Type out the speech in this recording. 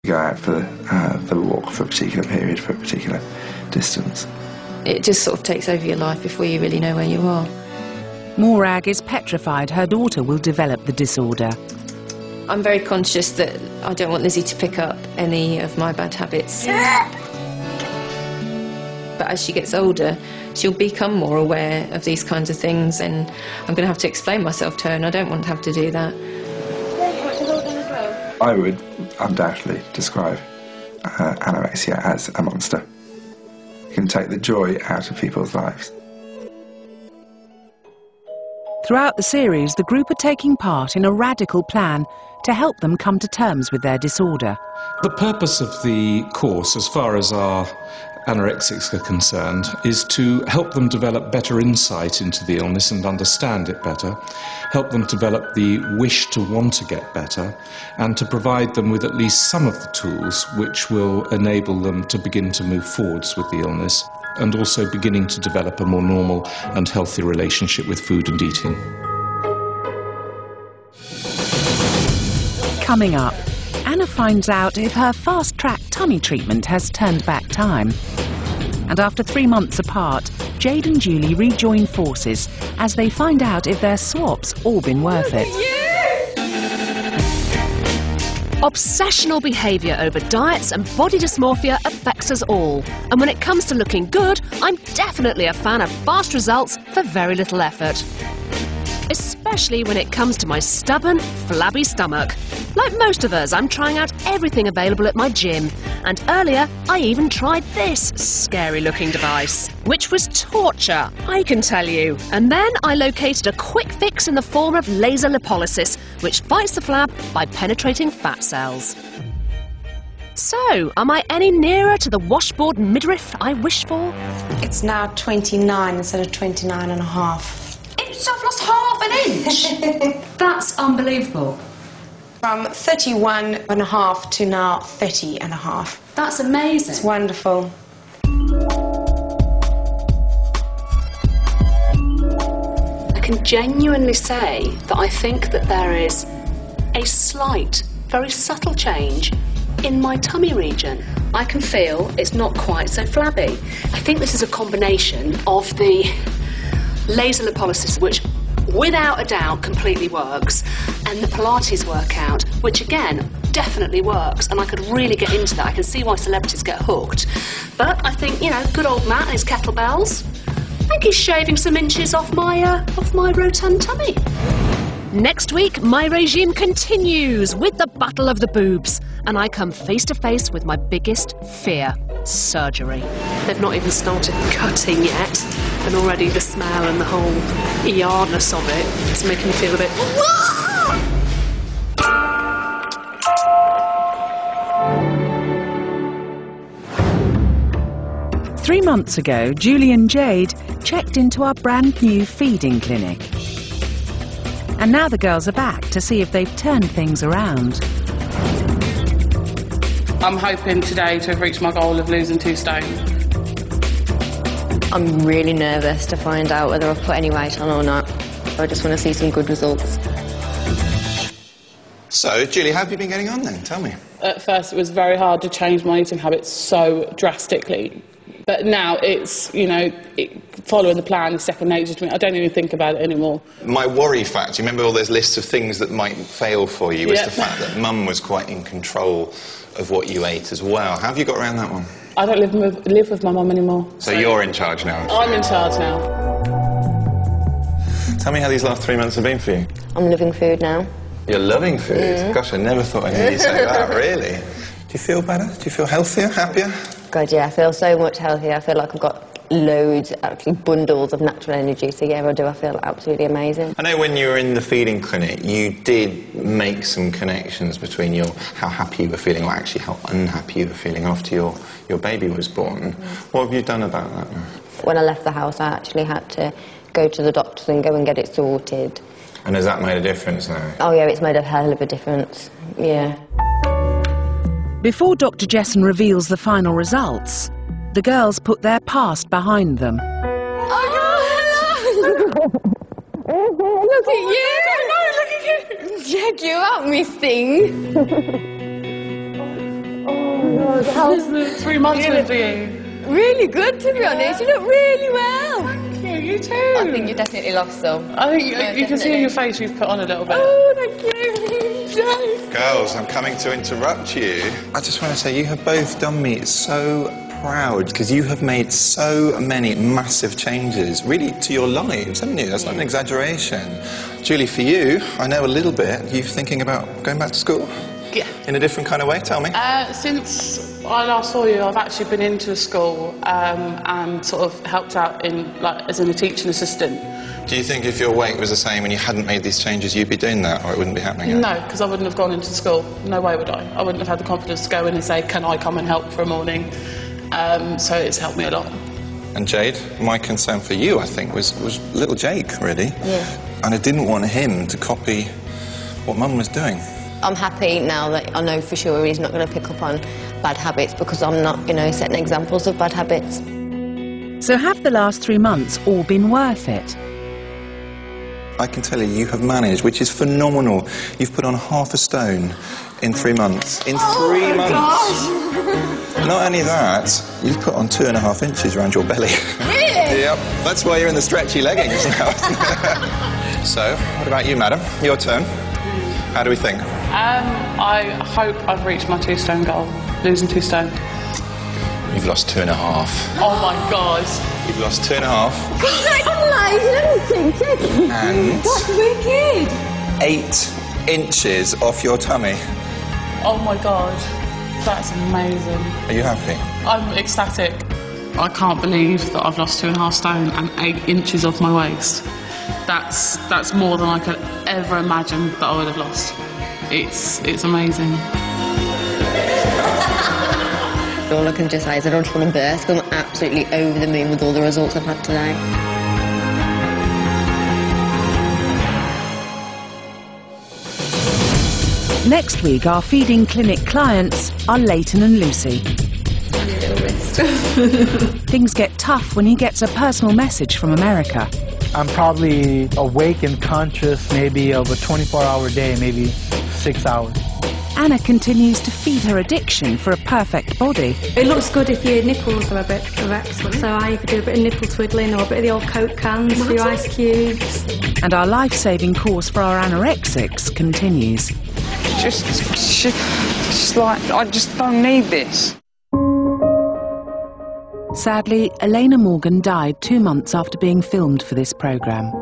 Go out for the walk for a particular period, for a particular distance. It just sort of takes over your life before you really know where you are. Morag is petrified her daughter will develop the disorder. I'm very conscious that I don't want Lizzie to pick up any of my bad habits. But as she gets older, she'll become more aware of these kinds of things, and I'm going to have to explain myself to her, and I don't want to have to do that. I would undoubtedly describe anorexia as a monster. It can take the joy out of people's lives. Throughout the series, the group are taking part in a radical plan to help them come to terms with their disorder. The purpose of the course, as far as our anorexics are concerned, is to help them develop better insight into the illness and understand it better, help them develop the wish to want to get better, and to provide them with at least some of the tools which will enable them to begin to move forwards with the illness, and also beginning to develop a more normal and healthy relationship with food and eating. Coming up, Anna finds out if her fast-track tummy treatment has turned back time. And after 3 months apart, Jade and Julie rejoin forces as they find out if their swap's all been worth it. Obsessional behaviour over diets and body dysmorphia affects us all. And when it comes to looking good, I'm definitely a fan of fast results for very little effort. Especially when it comes to my stubborn, flabby stomach. Like most of us, I'm trying out everything available at my gym. And earlier, I even tried this scary-looking device, which was torture, I can tell you. And then I located a quick fix in the form of laser lipolysis, which fights the flab by penetrating fat cells. So, am I any nearer to the washboard midriff I wished for? It's now 29 instead of 29 and a half. So I've lost half an inch. That's unbelievable. From 31 and a half to now 30 and a half. That's amazing. It's wonderful. I can genuinely say that I think that there is a slight, very subtle change in my tummy region. I can feel it's not quite so flabby. I think this is a combination of the laser lipolysis, which without a doubt completely works, and the Pilates workout, which again definitely works, and I could really get into that. I can see why celebrities get hooked. But I think, you know, good old Matt and his kettlebells, I think he's shaving some inches off my rotund tummy. Next week, my regime continues with the battle of the boobs, and I come face to face with my biggest fear: surgery. They've not even started cutting yet, and already the smell and the whole yardness of it is making me feel a bit... 3 months ago, Julie and Jade checked into our brand new feeding clinic. And now the girls are back to see if they've turned things around. I'm hoping today to have reached my goal of losing 2 stone. I'm really nervous to find out whether I've put any weight on or not. I just want to see some good results. So, Julie, how have you been getting on then? Tell me. At first it was very hard to change my eating habits so drastically. But now it's, you know, following the plan is second nature to me. I don't even think about it anymore. My worry factor, you remember all those lists of things that might fail for you, was the fact that Mum was quite in control of what you ate as well. How have you got around that one? I don't live with my mum anymore. So you're in charge now? I'm in charge now. Tell me how these last 3 months have been for you. I'm loving food now. You're loving food? Mm. Gosh, I never thought I'd hear you say that, really. Do you feel better? Do you feel healthier, happier? God, yeah, I feel so much healthier. I feel like I've got loads, actually bundles of natural energy, so yeah, I do. I feel absolutely amazing. I know when you were in the feeding clinic, you did make some connections between how happy you were feeling, or actually how unhappy you were feeling after your baby was born. What have you done about that now? When I left the house, I actually had to go to the doctors and go and get it sorted. And has that made a difference now? Oh yeah, it's made a hell of a difference, yeah. Before Dr. Jessen reveals the final results, the girls put their past behind them. Oh, hello! Look at you! No, look at you! Check you out, Miss Thing. God, how's the 3 months with you? really good, to be honest. You look really well. Thank you, you too. I think you definitely lost some. I think you can see in your face you've put on a little bit. Oh, thank you. Girls, I'm coming to interrupt you. I just want to say you have both done me so proud because you have made so many massive changes, really, to your lives, haven't you? That's not an exaggeration. Julie, for you, I know a little bit. You thinking about going back to school? Yeah. In a different kind of way, tell me. Since I last saw you, I've actually been into a school and sort of helped out as a teaching assistant. Do you think if your weight was the same and you hadn't made these changes, you'd be doing that, or it wouldn't be happening yet? No, because I wouldn't have gone into school. No way would I. I wouldn't have had the confidence to go in and say, can I come and help for a morning? So it's helped me a lot. And Jade, my concern for you, I think, was little Jake, really. Yeah. And I didn't want him to copy what Mum was doing. I'm happy now that I know for sure he's not going to pick up on bad habits because I'm not, setting examples of bad habits. So have the last 3 months all been worth it? I can tell you have managed, which is phenomenal. You've put on 1/2 stone in 3 months. In 3 months! Gosh. Not only that, you've put on 2.5 inches around your belly. Really? Yep, that's why you're in the stretchy leggings now. So, what about you, madam? Your turn. How do we think? I hope I've reached my 2 stone goal, losing 2 stone. You've lost 2.5. Oh my God. You've lost 2.5. Congratulations! And That's wicked! 8 inches off your tummy. Oh my God. That's amazing. Are you happy? I'm ecstatic. I can't believe that I've lost 2.5 stone and 8 inches off my waist. That's more than I could ever imagine that I would have lost. It's amazing. All I can just say is I don't just want to burst. I'm absolutely over the moon with all the results I've had today. Next week, our feeding clinic clients are Leighton and Lucy. Things get tough when he gets a personal message from America. I'm probably awake and conscious maybe of a 24-hour day, maybe 6 hours. Anna continues to feed her addiction for a perfect body. It looks good if your nipples are a bit erect, so I could do a bit of nipple twiddling or a bit of the old Coke cans for your ice cubes. And our life-saving course for our anorexics continues. Just like, I just don't need this. Sadly, Elena Morgan died 2 months after being filmed for this programme.